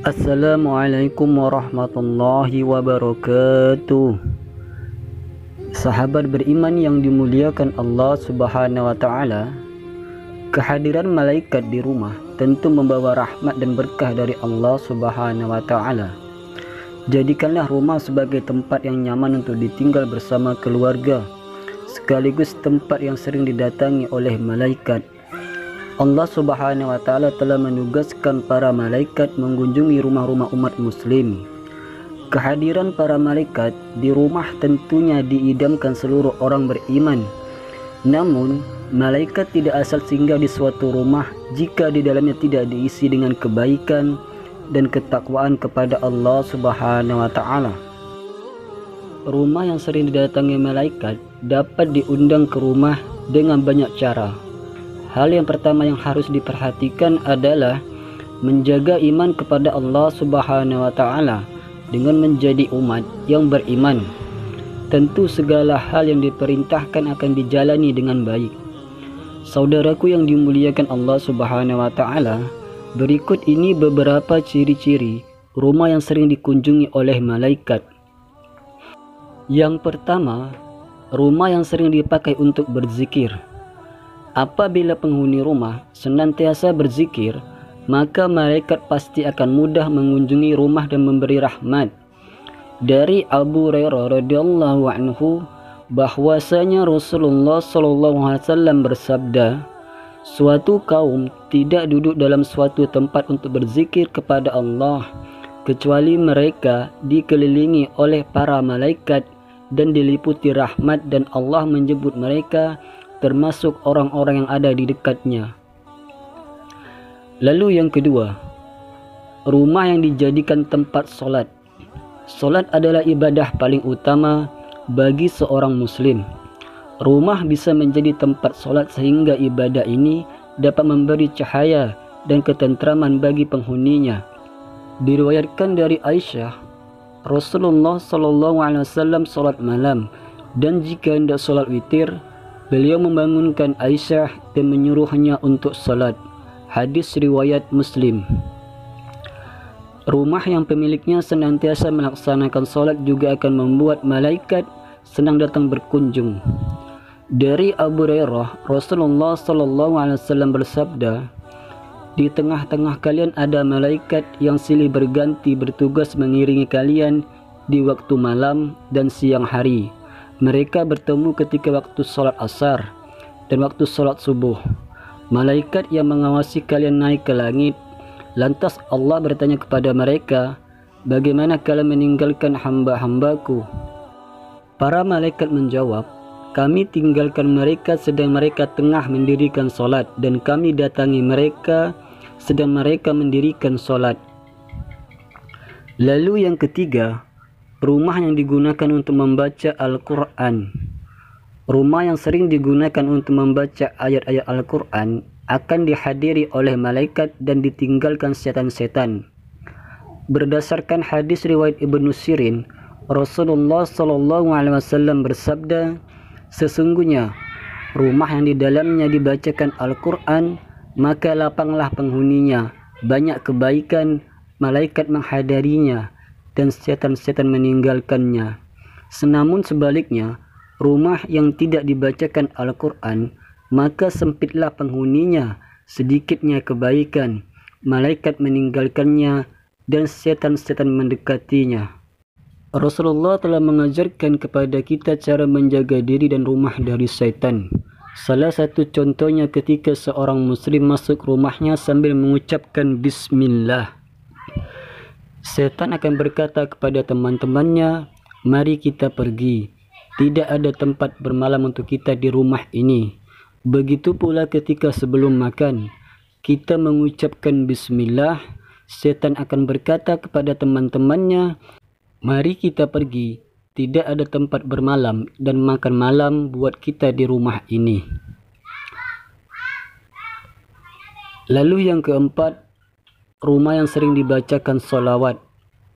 Assalamualaikum warahmatullahi wabarakatuh. Sahabat beriman yang dimuliakan Allah Subhanahu wa taala, kehadiran malaikat di rumah tentu membawa rahmat dan berkah dari Allah Subhanahu wa taala. Jadikanlah rumah sebagai tempat yang nyaman untuk ditinggal bersama keluarga, sekaligus tempat yang sering didatangi oleh malaikat. Allah Subhanahu wa taala telah menugaskan para malaikat mengunjungi rumah-rumah umat muslim. Kehadiran para malaikat di rumah tentunya diidamkan seluruh orang beriman. Namun, malaikat tidak asal singgah di suatu rumah jika di dalamnya tidak diisi dengan kebaikan dan ketakwaan kepada Allah Subhanahu wa taala. Rumah yang sering didatangi malaikat dapat diundang ke rumah dengan banyak cara. Hal yang pertama yang harus diperhatikan adalah menjaga iman kepada Allah Subhanahu wa taala dengan menjadi umat yang beriman. Tentu segala hal yang diperintahkan akan dijalani dengan baik. Saudaraku yang dimuliakan Allah Subhanahu wa taala, berikut ini beberapa ciri-ciri rumah yang sering dikunjungi oleh malaikat. Yang pertama, rumah yang sering dipakai untuk berzikir. Apabila penghuni rumah senantiasa berzikir, maka malaikat pasti akan mudah mengunjungi rumah dan memberi rahmat. Dari Abu Hurairah radhiyallahu anhu bahwasanya Rasulullah SAW bersabda, suatu kaum tidak duduk dalam suatu tempat untuk berzikir kepada Allah kecuali mereka dikelilingi oleh para malaikat dan diliputi rahmat, dan Allah menyebut mereka termasuk orang-orang yang ada di dekatnya. Lalu yang kedua, rumah yang dijadikan tempat solat. Solat adalah ibadah paling utama bagi seorang muslim. Rumah bisa menjadi tempat solat sehingga ibadah ini dapat memberi cahaya dan ketentraman bagi penghuninya. Diriwayatkan dari Aisyah, Rasulullah SAW solat malam, dan jika hendak solat witir, beliau membangunkan Aisyah dan menyuruhnya untuk salat. Hadis riwayat Muslim. Rumah yang pemiliknya senantiasa melaksanakan salat juga akan membuat malaikat senang datang berkunjung. Dari Abu Hurairah, Rasulullah SAW bersabda, di tengah-tengah kalian ada malaikat yang silih berganti bertugas mengiringi kalian di waktu malam dan siang hari. Mereka bertemu ketika waktu sholat asar dan waktu sholat subuh. Malaikat yang mengawasi kalian naik ke langit. Lantas Allah bertanya kepada mereka, bagaimana kalian meninggalkan hamba-hambaku? Para malaikat menjawab, kami tinggalkan mereka sedang mereka tengah mendirikan sholat, dan kami datangi mereka sedang mereka mendirikan sholat. Lalu yang ketiga, rumah yang digunakan untuk membaca Al-Quran. Rumah yang sering digunakan untuk membaca ayat-ayat Al-Quran akan dihadiri oleh malaikat dan ditinggalkan setan-setan. Berdasarkan hadis riwayat Ibnu Sirin, Rasulullah SAW bersabda, sesungguhnya rumah yang di dalamnya dibacakan Al-Quran, maka lapanglah penghuninya, banyak kebaikan, malaikat menghadirinya, dan setan-setan meninggalkannya. Namun sebaliknya, rumah yang tidak dibacakan Al-Quran, maka sempitlah penghuninya, sedikitnya kebaikan, malaikat meninggalkannya, dan setan-setan mendekatinya. Rasulullah telah mengajarkan kepada kita cara menjaga diri dan rumah dari setan. Salah satu contohnya ketika seorang muslim masuk rumahnya sambil mengucapkan Bismillah. Setan akan berkata kepada teman-temannya, mari kita pergi. Tidak ada tempat bermalam untuk kita di rumah ini. Begitu pula ketika sebelum makan, kita mengucapkan Bismillah. Setan akan berkata kepada teman-temannya, mari kita pergi. Tidak ada tempat bermalam dan makan malam buat kita di rumah ini. Lalu yang keempat, rumah yang sering dibacakan salawat.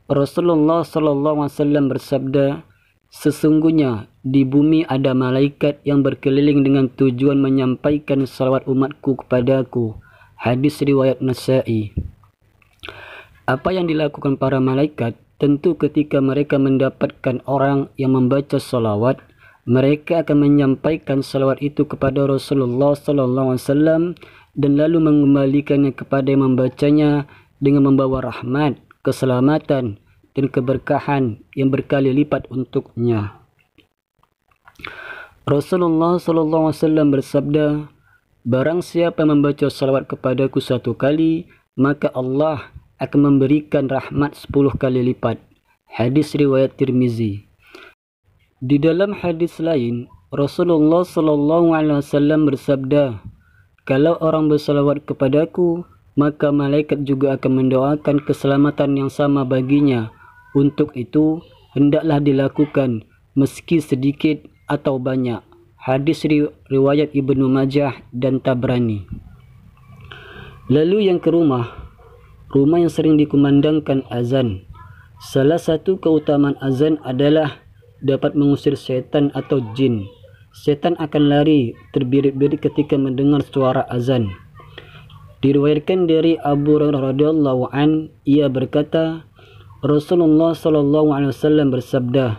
Rasulullah SAW bersabda, sesungguhnya di bumi ada malaikat yang berkeliling dengan tujuan menyampaikan salawat umatku kepadaku. Hadis riwayat Nasa'i. Apa yang dilakukan para malaikat? Tentu ketika mereka mendapatkan orang yang membaca salawat, mereka akan menyampaikan salawat itu kepada Rasulullah sallallahu alaihi wasallam dan lalu mengembalikannya kepada yang membacanya dengan membawa rahmat, keselamatan dan keberkahan yang berkali lipat untuknya. Rasulullah sallallahu alaihi wasallam bersabda, barang siapa membaca salawat kepadaku 1 kali, maka Allah akan memberikan rahmat 10 kali lipat. Hadis riwayat Tirmizi. Di dalam hadis lain, Rasulullah sallallahu alaihi wasallam bersabda, kalau orang bersalawat kepadaku, maka malaikat juga akan mendoakan keselamatan yang sama baginya. Untuk itu, hendaklah dilakukan meski sedikit atau banyak. Hadis riwayat Ibnu Majah dan Tabrani. Lalu yang ke rumah yang sering dikumandangkan azan. Salah satu keutamaan azan adalah dapat mengusir setan atau jin. Setan akan lari terbirit-birit ketika mendengar suara azan. Diriwayatkan dari Abu Hurairah radhiyallahu an, ia berkata, Rasulullah sallallahu alaihi wasallam bersabda,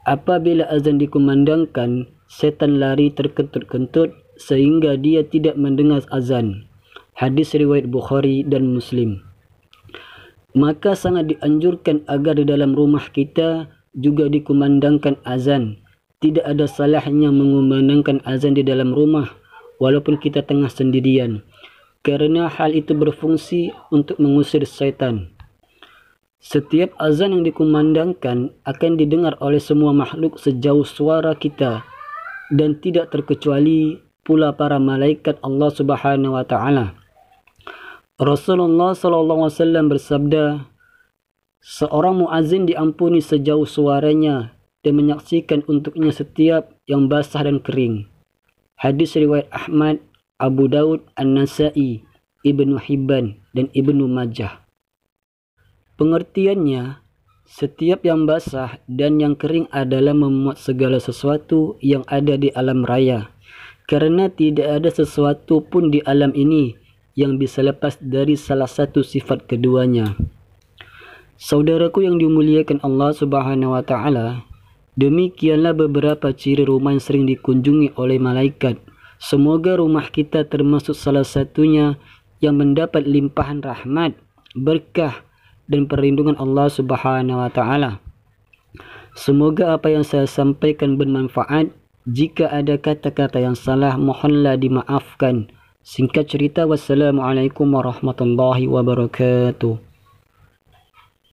apabila azan dikumandangkan, setan lari terkentut-kentut sehingga dia tidak mendengar azan. Hadis riwayat Bukhari dan Muslim. Maka sangat dianjurkan agar di dalam rumah kita juga dikumandangkan azan. Tidak ada salahnya mengumandangkan azan di dalam rumah walaupun kita tengah sendirian, karena hal itu berfungsi untuk mengusir syaitan. Setiap azan yang dikumandangkan akan didengar oleh semua makhluk sejauh suara kita, dan tidak terkecuali pula para malaikat Allah Subhanahu wa taala. Rasulullah sallallahu alaihi wasallam bersabda, seorang muazzin diampuni sejauh suaranya dan menyaksikan untuknya setiap yang basah dan kering. Hadis riwayat Ahmad, Abu Daud, An-Nasa'i, Ibnu Hibban dan Ibnu Majah. Pengertiannya, setiap yang basah dan yang kering adalah memuat segala sesuatu yang ada di alam raya, karena tidak ada sesuatu pun di alam ini yang bisa lepas dari salah satu sifat keduanya. Saudaraku yang dimuliakan Allah Subhanahu wa taala, demikianlah beberapa ciri rumah yang sering dikunjungi oleh malaikat. Semoga rumah kita termasuk salah satunya yang mendapat limpahan rahmat, berkah dan perlindungan Allah Subhanahu wa taala. Semoga apa yang saya sampaikan bermanfaat. Jika ada kata-kata yang salah, mohonlah dimaafkan. Singkat cerita, wassalamualaikum warahmatullahi wabarakatuh.